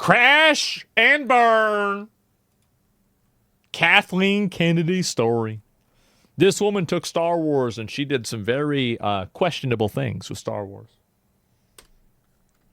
Crash and burn. Kathleen Kennedy story. This woman took Star Wars and she did some very questionable things with Star Wars.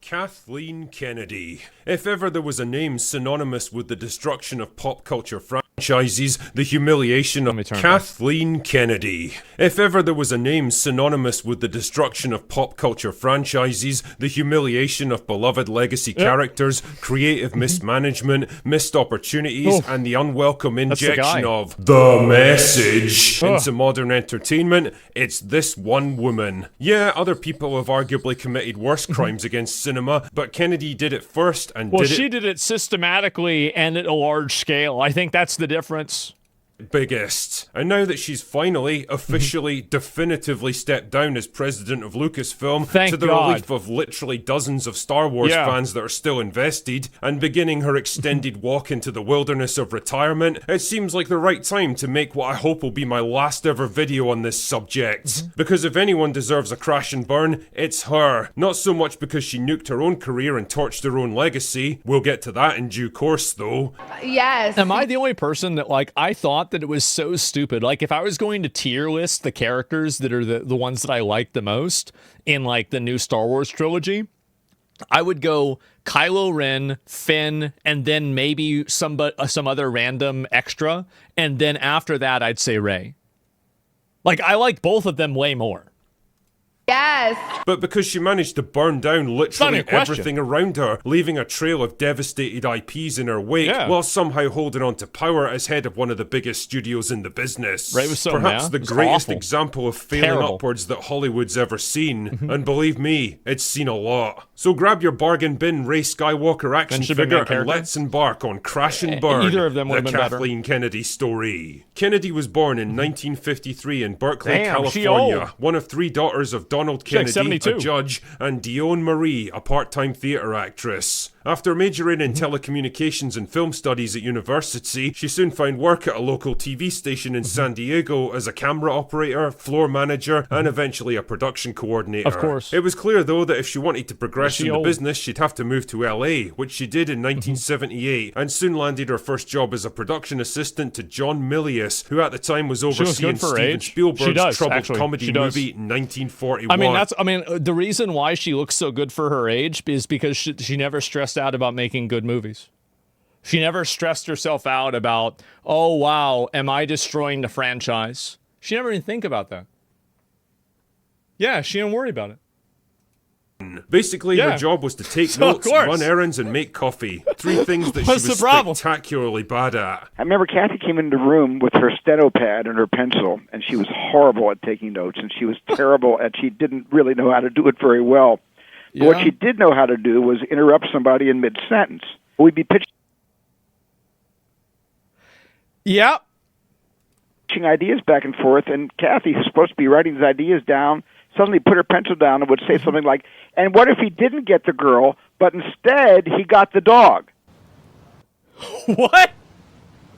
Kathleen Kennedy. If ever there was a name synonymous with the destruction of pop culture franchises, the humiliation of Kathleen Kennedy. If ever there was a name synonymous with the destruction of pop culture franchises, the humiliation of beloved legacy characters, creative mismanagement, missed opportunities, and the unwelcome injection of the message into modern entertainment, it's this one woman. Yeah, other people have arguably committed worse crimes against cinema, but Kennedy did it first and she did it systematically and at a large scale. I think that's the difference. Biggest. And now that she's finally, officially, definitively stepped down as president of Lucasfilm, Thank to the God. relief of literally dozens of Star Wars fans that are still invested, and beginning her extended walk into the wilderness of retirement, it seems like the right time to make what I hope will be my last ever video on this subject. Because if anyone deserves a crash and burn, it's her. Not so much because she nuked her own career and torched her own legacy. We'll get to that in due course, though. Yes. Am I the only person that, like, I thought that it was so stupid? Like, if I was going to tier list the characters that are the ones that I like the most in, like, the new Star Wars trilogy, I would go Kylo Ren, Finn, and then maybe some other random extra, and then after that, I'd say Rey. Like, I like both of them way more. Yes. But because she managed to burn down literally everything around her, leaving a trail of devastated IPs in her wake, while somehow holding on to power as head of one of the biggest studios in the business. Rey was so Perhaps the greatest example of failing upwards that Hollywood's ever seen. And believe me, it's seen a lot. So grab your bargain bin Rey Skywalker action figure and let's embark on Crash and Burn, Either of them would have the been Kathleen Kennedy story. Kennedy was born in 1953 in Berkeley, Damn, California, one of three daughters of Donald Kennedy, like a judge, and Dionne Marie, a part-time theatre actress. After majoring in telecommunications and film studies at university, she soon found work at a local TV station in San Diego as a camera operator, floor manager, and eventually a production coordinator. Of course. It was clear, though, that if she wanted to progress in the business, she'd have to move to LA, which she did in 1978, and soon landed her first job as a production assistant to John Milius, who at the time was overseeing Steven Spielberg's troubled comedy movie 1941. The reason why she looks so good for her age is because she never stressed out about making good movies. She never stressed herself out about, oh wow, am I destroying the franchise? She never even think about that. Yeah, she didn't worry about it. Basically, her job was to take notes, run errands, and make coffee. Three things that she was spectacularly bad at. I remember Kathy came into the room with her steno pad and her pencil, and she was horrible at taking notes, and she was terrible, and she didn't really know how to do it very well. But what she did know how to do was interrupt somebody in mid-sentence. We'd be pitching ideas back and forth, and Kathy, who's supposed to be writing these ideas down, suddenly put her pencil down and would say something like, and what if he didn't get the girl, but instead he got the dog? What?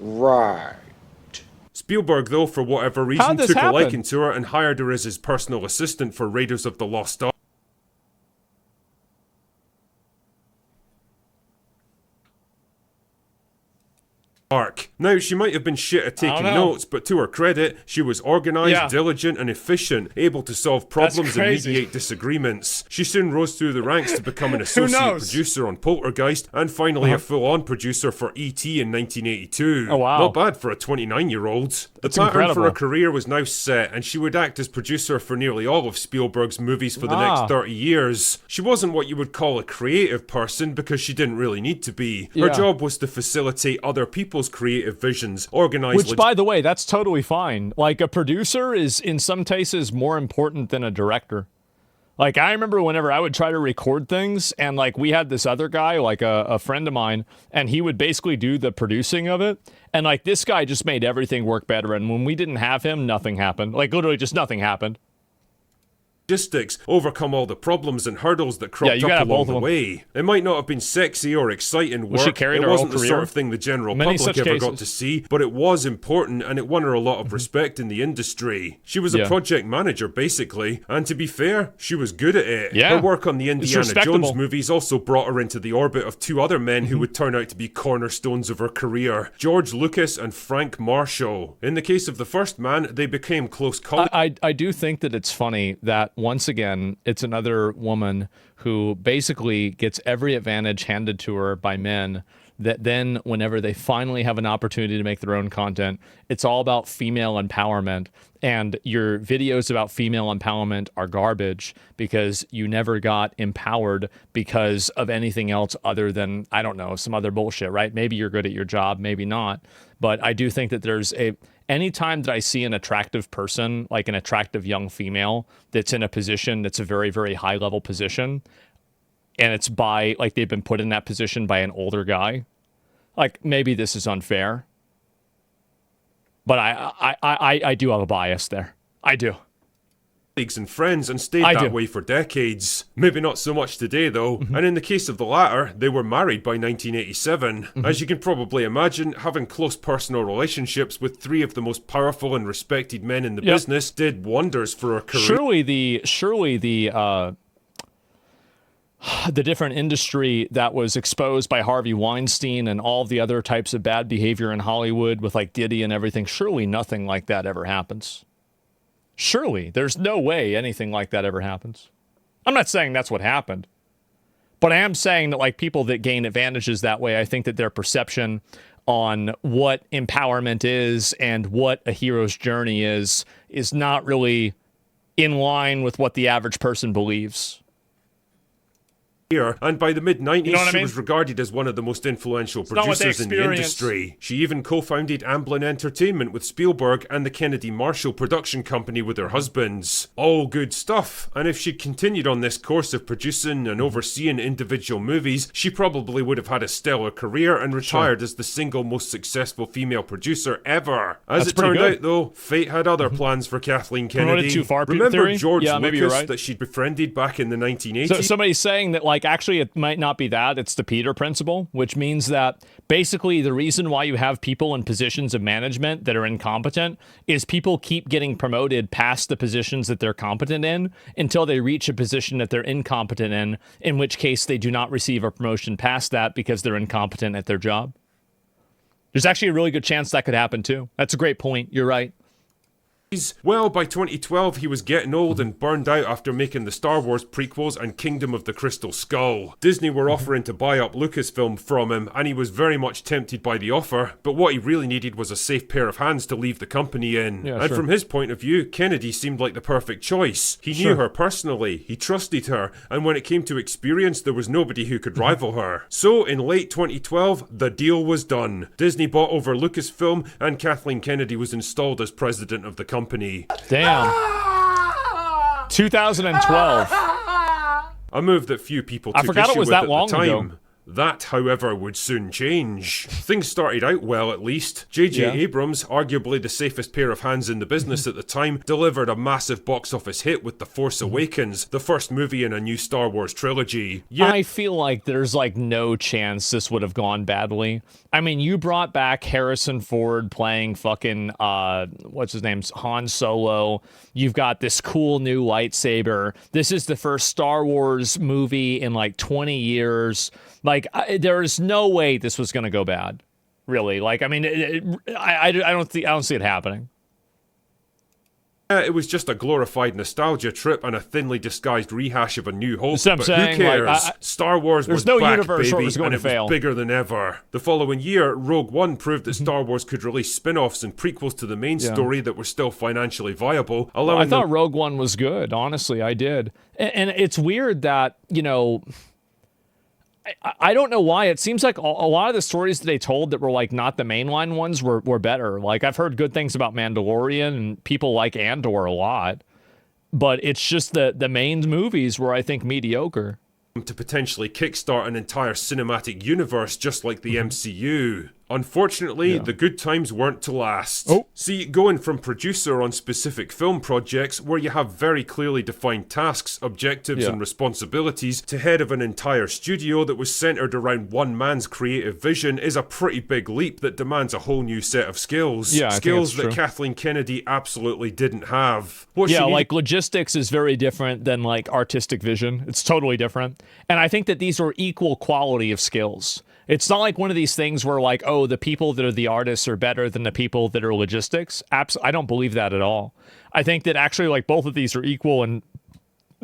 Right. Spielberg, though, for whatever reason, took a liking to her and hired her as his personal assistant for Raiders of the Lost Ark. Now, she might have been shit at taking notes, but to her credit, she was organised, diligent, and efficient, able to solve problems and mediate disagreements. She soon rose through the ranks to become an associate producer on Poltergeist, and finally a full-on producer for E.T. in 1982. Oh, wow. Not bad for a 29-year-old. The pattern for her career was now set, and she would act as producer for nearly all of Spielberg's movies for the next 30 years. She wasn't what you would call a creative person, because she didn't really need to be. Her job was to facilitate other people's creative visions, organize... Which, by the way, that's totally fine. Like, a producer is, in some cases, more important than a director. Like, I remember whenever I would try to record things, and, like, we had this other guy, like a friend of mine, and he would basically do the producing of it, and, like, this guy just made everything work better, and when we didn't have him, nothing happened. Like, literally just nothing happened. logistics, overcome all the problems and hurdles that cropped up along the way. It might not have been sexy or exciting work, it wasn't the sort of thing the general public ever got to see, but it was important and it won her a lot of respect in the industry. She was a project manager, basically, and to be fair, she was good at it. Her work on the Indiana Jones movies also brought her into the orbit of two other men who would turn out to be cornerstones of her career, George Lucas and Frank Marshall. In the case of the first man, they became close colleagues. I do think that it's funny that, once again, it's another woman who basically gets every advantage handed to her by men, that then whenever they finally have an opportunity to make their own content, it's all about female empowerment. And your videos about female empowerment are garbage because you never got empowered because of anything else other than, I don't know, some other bullshit, right? Maybe you're good at your job, maybe not. But I do think that anytime that I see an attractive person, like an attractive young female that's in a position that's a very, very high level position, and it's by, like, they've been put in that position by an older guy, like, maybe this is unfair, but I do have a bias there. I do. And friends and stayed that way for decades. Maybe not so much today though, and in the case of the latter, they were married by 1987. As you can probably imagine, having close personal relationships with three of the most powerful and respected men in the business did wonders for her career. Surely the different industry that was exposed by Harvey Weinstein and all the other types of bad behavior in Hollywood with, like, Diddy and everything, surely nothing like that ever happens. Surely, there's no way anything like that ever happens. I'm not saying that's what happened, but I am saying that, like, people that gain advantages that way, I think that their perception on what empowerment is and what a hero's journey is not really in line with what the average person believes. And by the mid-90s, she was regarded as one of the most influential producers in the industry. She even co-founded Amblin Entertainment with Spielberg and the Kennedy Marshall production company with her husbands. All good stuff, and if she'd continued on this course of producing and overseeing individual movies, she probably would have had a stellar career and retired as the single most successful female producer ever. As it turned out, though, fate had other plans for Kathleen Kennedy. Too far, remember George Lucas that she'd befriended back in the 1980s? So somebody's saying that, like, actually it might not be that, it's the Peter principle, which means that basically the reason why you have people in positions of management that are incompetent is people keep getting promoted past the positions that they're competent in until they reach a position that they're incompetent in which case they do not receive a promotion past that because they're incompetent at their job. There's actually a really good chance that could happen too. That's a great point. You're right. Well, by 2012, he was getting old and burned out after making the Star Wars prequels and Kingdom of the Crystal Skull. Disney were offering to buy up Lucasfilm from him, and he was very much tempted by the offer, but what he really needed was a safe pair of hands to leave the company in. From his point of view, Kennedy seemed like the perfect choice. He knew her personally, he trusted her, and when it came to experience, there was nobody who could rival her. So, in late 2012, the deal was done. Disney bought over Lucasfilm, and Kathleen Kennedy was installed as president of the company. Damn. 2012. A move that few people took issue with at the time. That, however, would soon change. Things started out well, at least. J.J. Abrams, arguably the safest pair of hands in the business at the time, delivered a massive box office hit with The Force Awakens, the first movie in a new Star Wars trilogy. I feel like there's, like, no chance this would have gone badly. I mean, you brought back Harrison Ford playing fucking, what's his name, Han Solo. You've got this cool new lightsaber. This is the first Star Wars movie in, like, 20 years. Like, there is no way this was going to go bad, really. Like, I mean, I don't see it happening. It was just a glorified nostalgia trip and a thinly disguised rehash of A New Hope. But who cares? Like, Star Wars was no back, universe baby, where it was going and to fail. It was bigger than ever. The following year, Rogue One proved that Star Wars could release spin-offs and prequels to the main story that were still financially viable. I thought Rogue One was good. Honestly, I did. And it's weird that, you know, I don't know why. It seems like a lot of the stories that they told that were, like, not the mainline ones were better. Like, I've heard good things about Mandalorian, and people like Andor a lot. But it's just the main movies were, I think, mediocre. To potentially kickstart an entire cinematic universe just like the MCU. Unfortunately, Yeah. the good times weren't to last. Oh. See, going from producer on specific film projects where you have very clearly defined tasks, objectives, Yeah. and responsibilities to head of an entire studio that was centered around one man's creative vision is a pretty big leap that demands a whole new set of skills. Yeah, I think skills that's that true. Kathleen Kennedy absolutely didn't have. What she Yeah, needed- like logistics is very different than like artistic vision. It's totally different. And I think that these are equal quality of skills. It's not like one of these things where like, oh, the people that are the artists are better than the people that are logistics. I don't believe that at all. I think that actually like both of these are equal and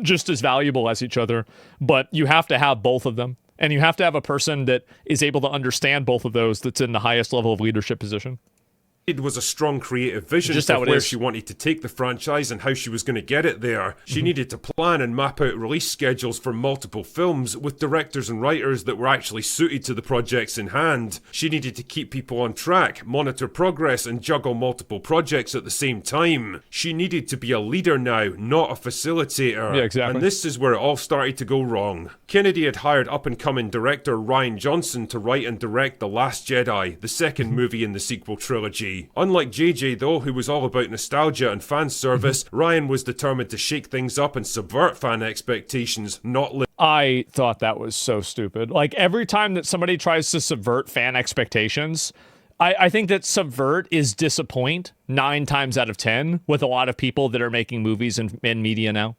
just as valuable as each other, but you have to have both of them. And you have to have a person that is able to understand both of those that's in the highest level of leadership position. was a strong creative vision Just for how it where is. she wanted to take the franchise and how she was going to get it there. She needed to plan and map out release schedules for multiple films with directors and writers that were actually suited to the projects in hand. She needed to keep people on track, monitor progress, and juggle multiple projects at the same time. She needed to be a leader now, not a facilitator. Yeah, exactly. And this is where it all started to go wrong. Kennedy had hired up-and-coming director Rian Johnson to write and direct The Last Jedi, the second movie in the sequel trilogy. Unlike JJ though, who was all about nostalgia and fan service, Ryan was determined to shake things up and subvert fan expectations, not live I thought that was so stupid. Like every time that somebody tries to subvert fan expectations, I think that subvert is disappoint 9 times out of 10 with a lot of people that are making movies and media now.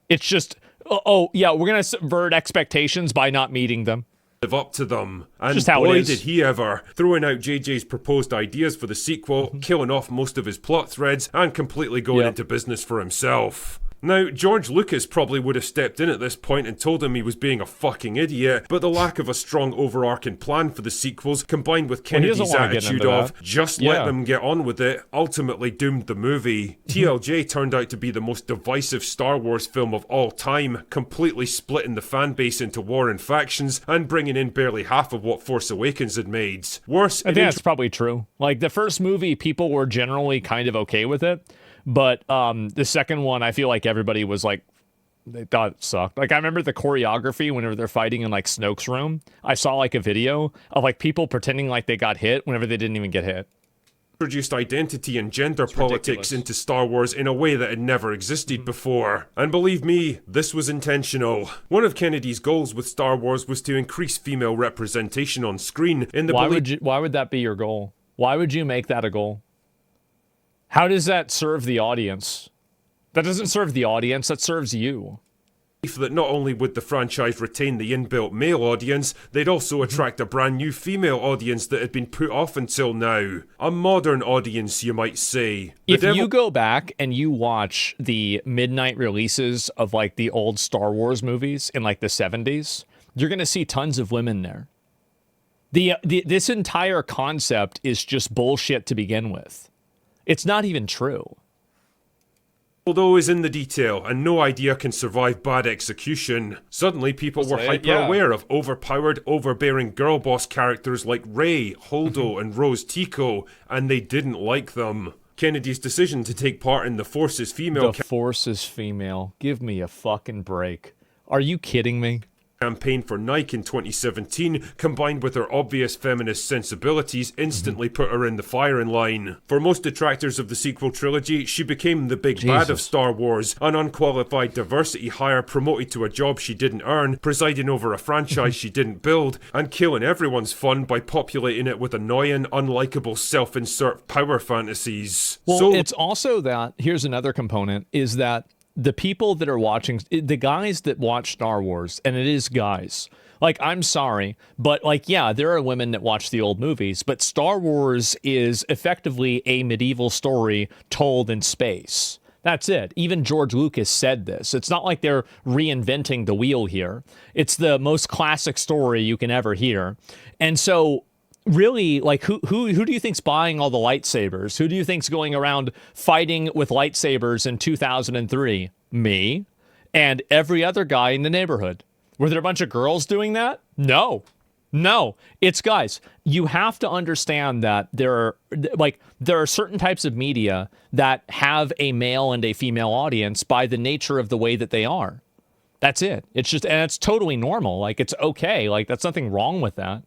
It's just, oh yeah, we're going to subvert expectations by not meeting them. up to them. And Just how it boy is. did he ever, throwing out JJ's proposed ideas for the sequel, killing off most of his plot threads, and completely going Yep. into business for himself. Now, George Lucas probably would have stepped in at this point and told him he was being a fucking idiot, but the lack of a strong overarching plan for the sequels, combined with Well, he doesn't Kennedy's wanna get attitude into of, that. just Yeah. let them get on with it, ultimately doomed the movie. TLJ turned out to be the most divisive Star Wars film of all time, completely splitting the fan base into warring factions, and bringing in barely half of what Force Awakens had made. Worse, I think that's probably true. Like the first movie, people were generally kind of okay with it, but the second one, I feel like everybody was like, they thought it sucked. Like I remember the choreography whenever they're fighting in like Snoke's room. I saw like a video of like people pretending like they got hit whenever they didn't even get hit. introduced identity and gender politics ridiculous. into Star Wars in a way that had never existed before. And believe me, this was intentional. One of Kennedy's goals with Star Wars was to increase female representation on screen in the Why would that be your goal? Why would you make that a goal? How does that serve the audience? That doesn't serve the audience, that serves you. belief that not only would the franchise retain the inbuilt male audience, they'd also attract a brand new female audience that had been put off until now. A modern audience, you might say. If you go back and you watch the midnight releases of like the old Star Wars movies in like the 70s, you're going to see tons of women there. This entire concept is just bullshit to begin with. It's not even true. Although is in the detail, and no idea can survive bad execution. Suddenly people were say it, hyper yeah. aware of overpowered, overbearing girl boss characters like Rey, Holdo, and Rose Tico, and they didn't like them. Kennedy's decision to take part in the Force's female The Force is female. Give me a fucking break. Are you kidding me? campaign for Nike in 2017, combined with her obvious feminist sensibilities, instantly put her in the firing line. For most detractors of the sequel trilogy, she became the big bad of Jesus. Star Wars, an unqualified diversity hire promoted to a job she didn't earn, presiding over a franchise she didn't build, and killing everyone's fun by populating it with annoying, unlikable self-insert power fantasies. Well, it's also that, here's another component, is that the people that are watching, the guys that watch Star Wars, and it is guys, like, I'm sorry, but like, yeah, there are women that watch the old movies, but Star Wars is effectively a medieval story told in space. That's it. Even George Lucas said this. It's not like they're reinventing the wheel here. It's the most classic story you can ever hear. And so really, like, who do you think's buying all the lightsabers? Who do you think's going around fighting with lightsabers in 2003? Me and every other guy in the neighborhood. Were there a bunch of girls doing that? No. It's guys. You have to understand that there are certain types of media that have a male and a female audience by the nature of the way that they are. That's it. It's just, and it's totally normal. Like, it's okay. Like, that's nothing wrong with that.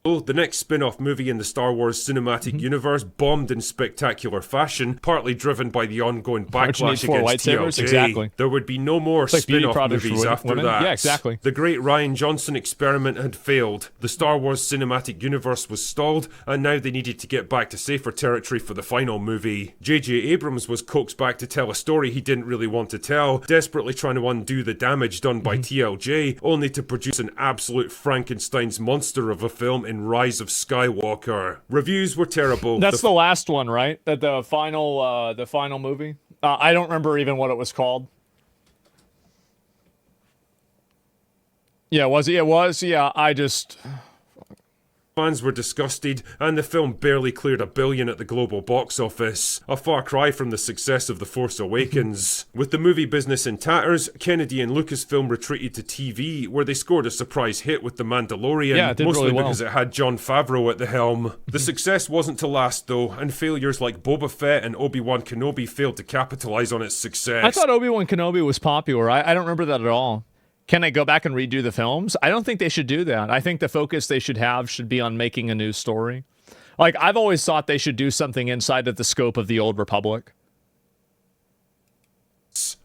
The next spin-off movie in the Star Wars cinematic universe bombed in spectacular fashion, partly driven by the ongoing backlash against TLJ. Exactly. There would be no more like spin-off movies after women. that. Yeah, exactly. The great Rian Johnson experiment had failed. The Star Wars cinematic universe was stalled, and now they needed to get back to safer territory for the final movie. J.J. Abrams was coaxed back to tell a story he didn't really want to tell, desperately trying to undo the damage done by TLJ, only to produce an absolute Frankenstein's monster of a film in Rise of Skywalker. Reviews were terrible. That's the last one, right? The final movie. I don't remember even what it was called. Yeah, was it? It was. Yeah, Fans were disgusted, and the film barely cleared $1 billion at the global box office. A far cry from the success of The Force Awakens. With the movie business in tatters, Kennedy and Lucasfilm retreated to TV, where they scored a surprise hit with The Mandalorian, yeah, it did mostly really well. because it had Jon Favreau at the helm. The success wasn't to last, though, and failures like Boba Fett and Obi-Wan Kenobi failed to capitalize on its success. I thought Obi-Wan Kenobi was popular. I don't remember that at all. Can they go back and redo the films? I don't think they should do that. I think the focus they should have should be on making a new story. Like, I've always thought they should do something inside of the scope of the Old Republic.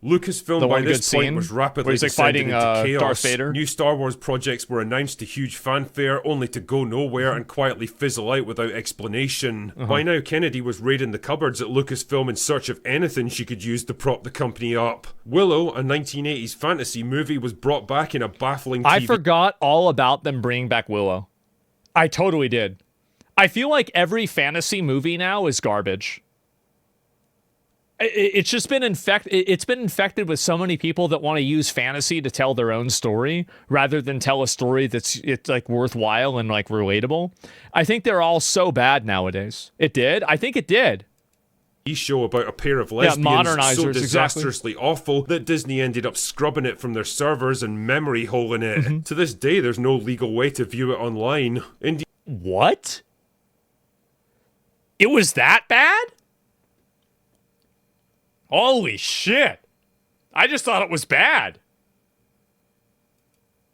Lucasfilm by this point was rapidly descending into chaos. Darth Vader. New Star Wars projects were announced to huge fanfare, only to go nowhere and quietly fizzle out without explanation. By now, Kennedy was raiding the cupboards at Lucasfilm in search of anything she could use to prop the company up. Willow, a 1980s fantasy movie, was brought back in a baffling TV... I forgot all about them bringing back Willow. I totally did. I feel like every fantasy movie now is garbage. It's just been infected with so many people that want to use fantasy to tell their own story rather than tell a story that's like worthwhile and like relatable. I think they're all so bad nowadays. It did? I think it did. Show about a pair of lesbians modernizers, so disastrously awful that Disney ended up scrubbing it from their servers and memory holing it. To this day, there's no legal way to view it online. What? It was that bad? Holy shit. I just thought it was bad.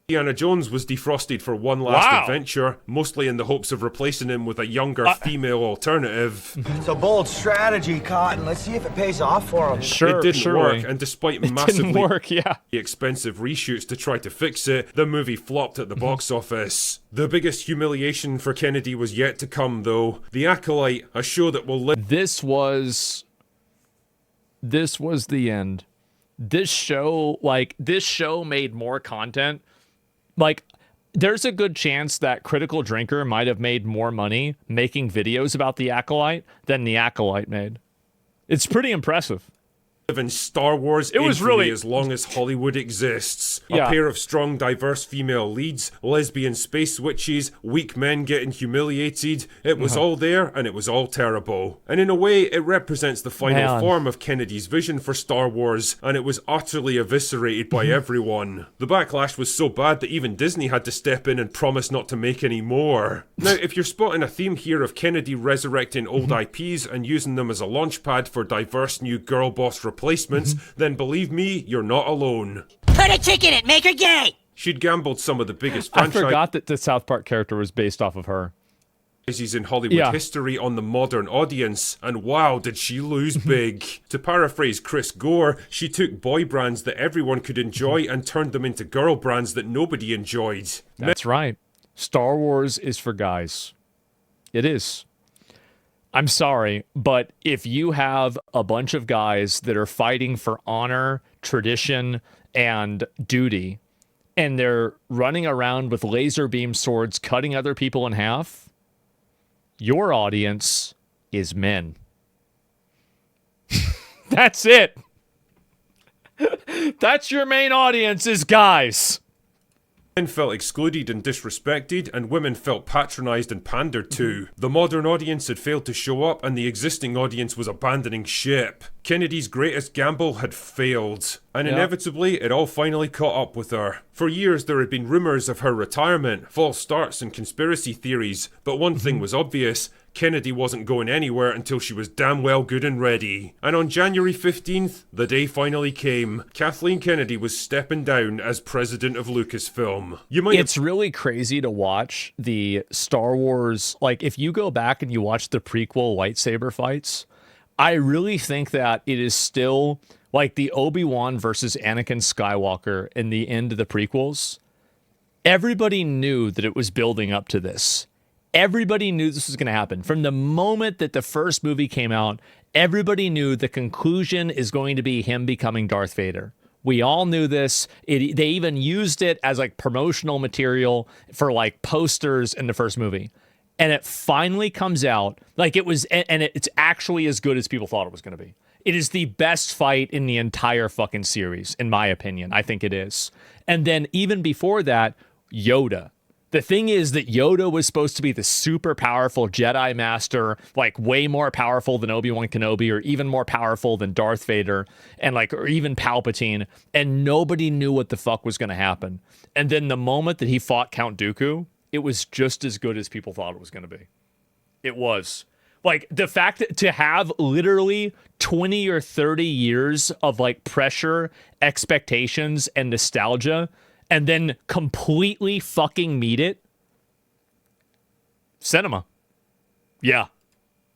Indiana Jones was defrosted for one last adventure, mostly in the hopes of replacing him with a younger female alternative. It's a bold strategy, Cotton. Let's see if it pays off for him. It didn't work, and despite massively yeah. expensive reshoots to try to fix it, the movie flopped at the box office. The biggest humiliation for Kennedy was yet to come, though. The Acolyte, a show that will live... This was the end. This show made more content. Like, there's a good chance that Critical Drinker might have made more money making videos about The Acolyte than The Acolyte made. It's pretty impressive. In Star Wars, it was really as long as Hollywood exists. A pair of strong, diverse female leads, lesbian space witches, weak men getting humiliated. It was all there, and it was all terrible. And in a way, it represents the final form of Kennedy's vision for Star Wars, and it was utterly eviscerated by everyone. The backlash was so bad that even Disney had to step in and promise not to make any more. Now, if you're spotting a theme here of Kennedy resurrecting old IPs and using them as a launchpad for diverse new girl boss replacements, then believe me, you're not alone. Put a chick in it, make her gay! She'd gambled some of the biggest franchises. I forgot that the South Park character was based off of her. In Hollywood history on the modern audience, and wow, did she lose big. To paraphrase Chris Gore, she took boy brands that everyone could enjoy and turned them into girl brands that nobody enjoyed. That's right. Star Wars is for guys. It is. I'm sorry, but if you have a bunch of guys that are fighting for honor, tradition, and duty, and they're running around with laser beam swords cutting other people in half, your audience is men. That's it. That's your main audience, is guys. Men felt excluded and disrespected, and women felt patronised and pandered to. The modern audience had failed to show up, and the existing audience was abandoning ship. Kennedy's greatest gamble had failed, and inevitably it all finally caught up with her. For years there had been rumours of her retirement, false starts and conspiracy theories, but one thing was obvious: Kennedy wasn't going anywhere until she was damn well good and ready. And on January 15th, the day finally came. Kathleen Kennedy was stepping down as president of Lucasfilm. It's really crazy to watch the Star Wars, like if you go back and you watch the prequel lightsaber fights, I really think that it is still like the Obi-Wan versus Anakin Skywalker in the end of the prequels. Everybody knew that it was building up to this. Everybody knew this was going to happen. From the moment that the first movie came out, everybody knew the conclusion is going to be him becoming Darth Vader. We all knew this. They even used it as like promotional material for like posters in the first movie. And it finally comes out like it was, and it's actually as good as people thought it was going to be. It is the best fight in the entire fucking series, in my opinion. I think it is. And then even before that, Yoda. The thing is that Yoda was supposed to be the super powerful Jedi Master, like way more powerful than Obi-Wan Kenobi, or even more powerful than Darth Vader, and like, or even Palpatine, and nobody knew what the fuck was going to happen. And then the moment that he fought Count Dooku, it was just as good as people thought it was going to be. It was. Like, the fact that to have literally 20 or 30 years of like pressure, expectations, and nostalgia, and then completely fucking meet it. Cinema. Yeah.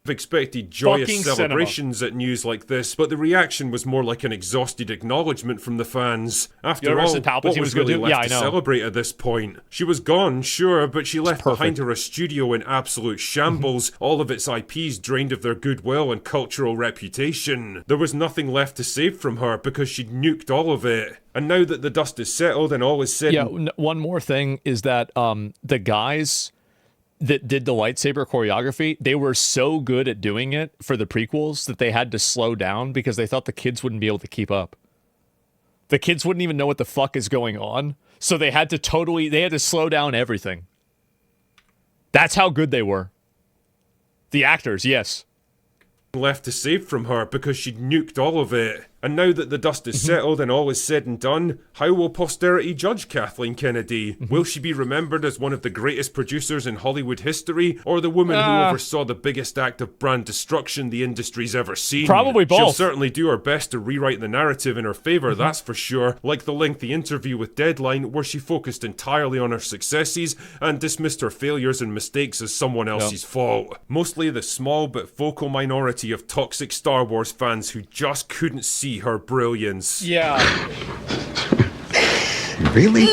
Expected joyous celebrations at news like this, but the reaction was more like an exhausted acknowledgement from the fans. After all, what was really left to celebrate at this point? She was gone, sure, but she left behind her a studio in absolute shambles, all of its IPs drained of their goodwill and cultural reputation. There was nothing left to save from her because she'd nuked all of it. And now that the dust is settled and all is said... Yeah, one more thing is that the guys that did the lightsaber choreography, they were so good at doing it for the prequels that they had to slow down because they thought the kids wouldn't be able to keep up. The kids wouldn't even know what the fuck is going on, so they had to slow down everything. That's how good they were. The actors, yes. Left to save from her because she'd nuked all of it. And now that the dust is settled and all is said and done, how will posterity judge Kathleen Kennedy? Will she be remembered as one of the greatest producers in Hollywood history, or the woman who oversaw the biggest act of brand destruction the industry's ever seen? Probably both. She'll certainly do her best to rewrite the narrative in her favour, that's for sure, like the lengthy interview with Deadline where she focused entirely on her successes and dismissed her failures and mistakes as someone else's fault. Mostly the small but vocal minority of toxic Star Wars fans who just couldn't see her brilliance. Yeah. Really?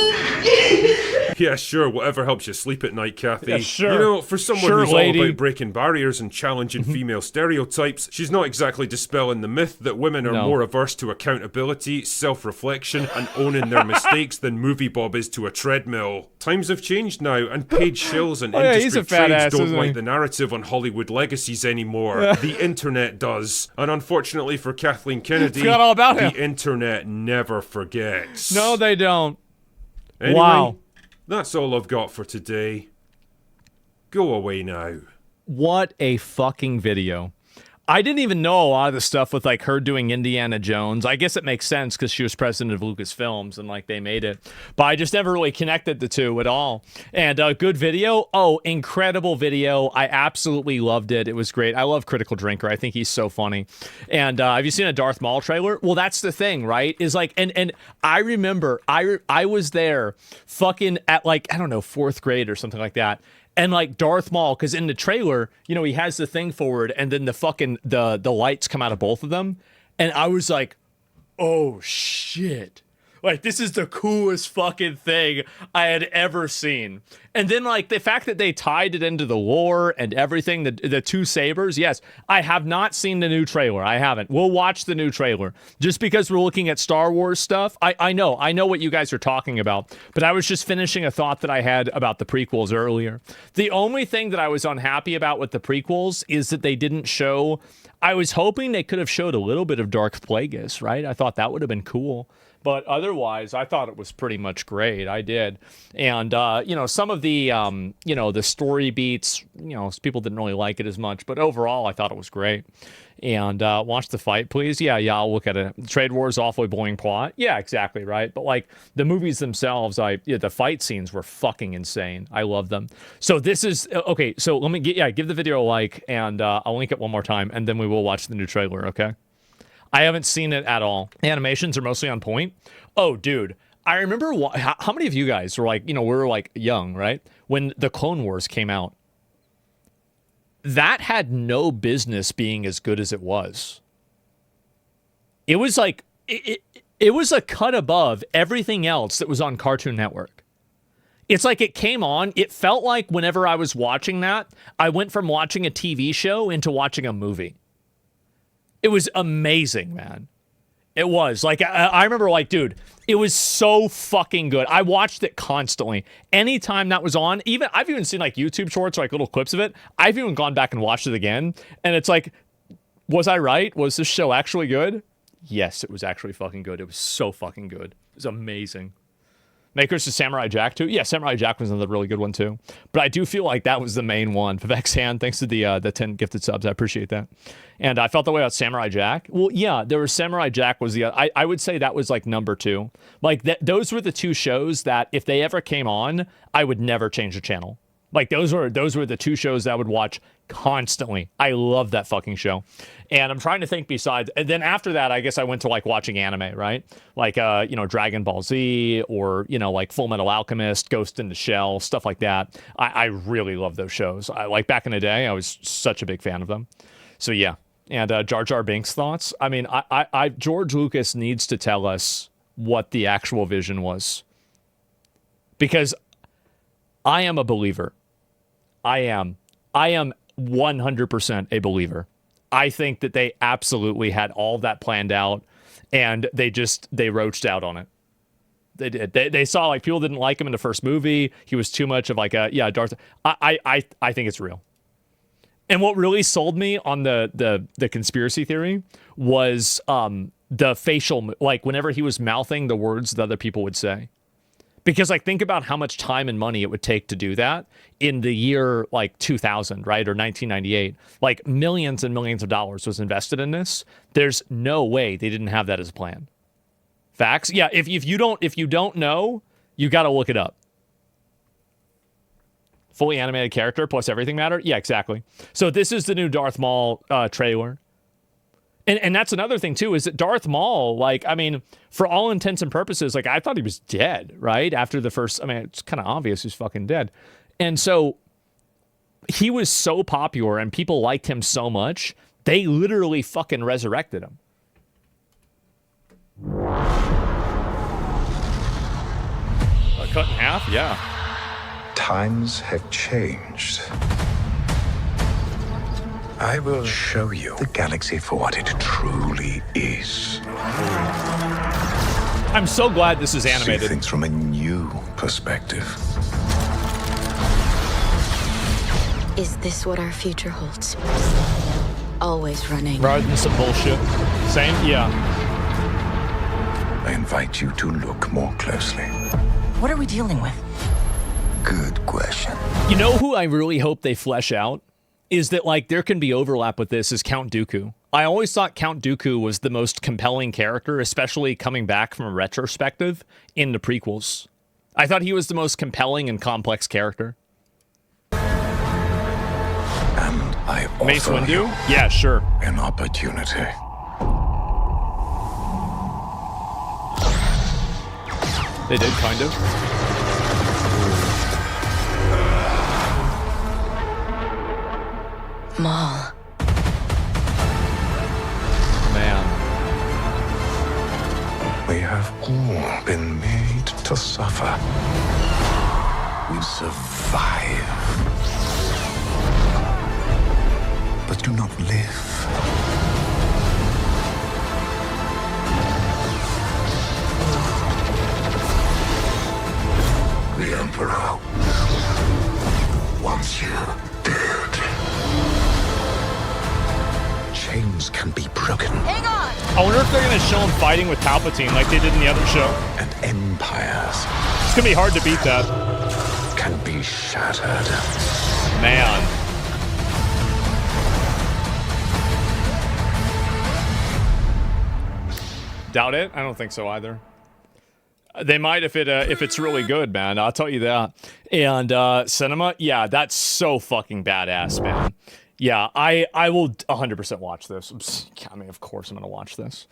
Yeah, sure, whatever helps you sleep at night, Kathy. Yeah, sure. You know, for someone Sure, who's lady. all about breaking barriers and challenging female stereotypes, she's not exactly dispelling the myth that women are more averse to accountability, self-reflection, and owning their mistakes than Movie Bob is to a treadmill. Times have changed now, and paid shills and industry trades don't like the narrative on Hollywood legacies anymore. The internet does. And unfortunately for Kathleen Kennedy, Forgot all about him. the internet never forgets. No, they don't. Anyway, Wow. That's all I've got for today. Go away now. What a fucking video. I didn't even know a lot of the stuff with like her doing Indiana Jones. I guess it makes sense because she was president of Lucasfilms and like they made it. But I just never really connected the two at all. And good video. Oh, incredible video. I absolutely loved it. It was great. I love Critical Drinker. I think he's so funny. And have you seen a Darth Maul trailer? Well, that's the thing, right? Is like, and I remember I was there fucking at like, I don't know, 4th grade or something like that. And like Darth Maul, because in the trailer, you know, he has the thing forward and then the fucking, the lights come out of both of them. And I was like, oh shit. Like, this is the coolest fucking thing I had ever seen. And then, like, the fact that they tied it into the lore and everything, the two sabers, yes, I have not seen the new trailer. I haven't. We'll watch the new trailer. Just because we're looking at Star Wars stuff, I know what you guys are talking about, but I was just finishing a thought that I had about the prequels earlier. The only thing that I was unhappy about with the prequels is that they didn't show... I was hoping they could have showed a little bit of Darth Plagueis, right? I thought that would have been cool. But otherwise, I thought it was pretty much great. I did. And, you know, some of the, you know, the story beats, you know, people didn't really like it as much. But overall, I thought it was great. And watch the fight, please. Yeah, I'll look at it. Trade War is awfully boring plot. Yeah, exactly, right? But, like, the movies themselves, the fight scenes were fucking insane. I love them. So this is, okay, so let me, give the video a like, and I'll link it one more time, and then we will watch the new trailer, okay? I haven't seen it at all. Animations are mostly on point. Oh, dude. I remember, how many of you guys were like, you know, we were like young, right? When the Clone Wars came out. That had no business being as good as it was. It was like, it was a cut above everything else that was on Cartoon Network. It's like it came on, it felt like whenever I was watching that, I went from watching a TV show into watching a movie. It was amazing, man. It was. Like, I remember, like, dude, it was so fucking good. I watched it constantly. Anytime that was on, I've even seen, like, YouTube shorts, or, like, little clips of it. I've even gone back and watched it again. And it's like, was I right? Was this show actually good? Yes, it was actually fucking good. It was so fucking good. It was amazing. Makers to Samurai Jack, too. Yeah, Samurai Jack was another really good one, too. But I do feel like that was the main one. Vivek's Hand, thanks to the 10 gifted subs. I appreciate that. And I felt that way about Samurai Jack. Well, yeah, there was Samurai Jack was the... I would say that was, like, number 2. Like, those were the 2 shows that, if they ever came on, I would never change the channel. Like, those were the 2 shows that I would watch constantly. I love that fucking show. And I'm trying to think besides... And then after that, I guess I went to, like, watching anime, right? Like, you know, Dragon Ball Z, or, you know, like Full Metal Alchemist, Ghost in the Shell, stuff like that. I really love those shows. Like, back in the day, I was such a big fan of them. So, yeah. And Jar Jar Binks' thoughts? I mean, George Lucas needs to tell us what the actual vision was. Because I am a believer. I am 100% a believer. I think that they absolutely had all that planned out, and they roached out on it. They did. They saw, like, people didn't like him in the first movie. He was too much of, like, Darth. I think it's real. And what really sold me on the conspiracy theory was the facial, like, whenever he was mouthing the words that other people would say. Because, like, think about how much time and money it would take to do that in the year, like, 2000, right, or 1998. Like, millions and millions of dollars was invested in this. There's no way they didn't have that as a plan. Facts? Yeah, if you don't know, you got to look it up. Fully animated character plus everything matter? Yeah, exactly. So this is the new Darth Maul trailer. And that's another thing, too, is that Darth Maul, like, I mean, for all intents and purposes, like, I thought he was dead, right? After the first, I mean, it's kind of obvious he's fucking dead. And so he was so popular and people liked him so much, they literally fucking resurrected him. Cut in half? Yeah. Times have changed. I will show you the galaxy for what it truly is. I'm so glad this is animated. See things from a new perspective. Is this what our future holds? Always running. Rather than some bullshit. Same? Yeah. I invite you to look more closely. What are we dealing with? Good question. You know who I really hope they flesh out? Is that, like, there can be overlap with this is Count Dooku. I always thought Count Dooku was the most compelling character, especially coming back from a retrospective in the prequels. I thought he was the most compelling and complex character. And I offer Mace Windu? you Yeah, sure. an opportunity. They did, kind of. Maul. Man. We have all been made to suffer. We survive, but do not live. The Emperor wants you dead. Change bones can be broken. Hang on! I wonder if they're gonna show him fighting with Palpatine like they did in the other show. And empires It's gonna be hard to beat that. can be shattered. Man. Doubt it? I don't think so either. They might if it's really good, man. I'll tell you that. And cinema, yeah, that's so fucking badass, man. Yeah, I will 100% watch this. I mean, of course I'm gonna watch this.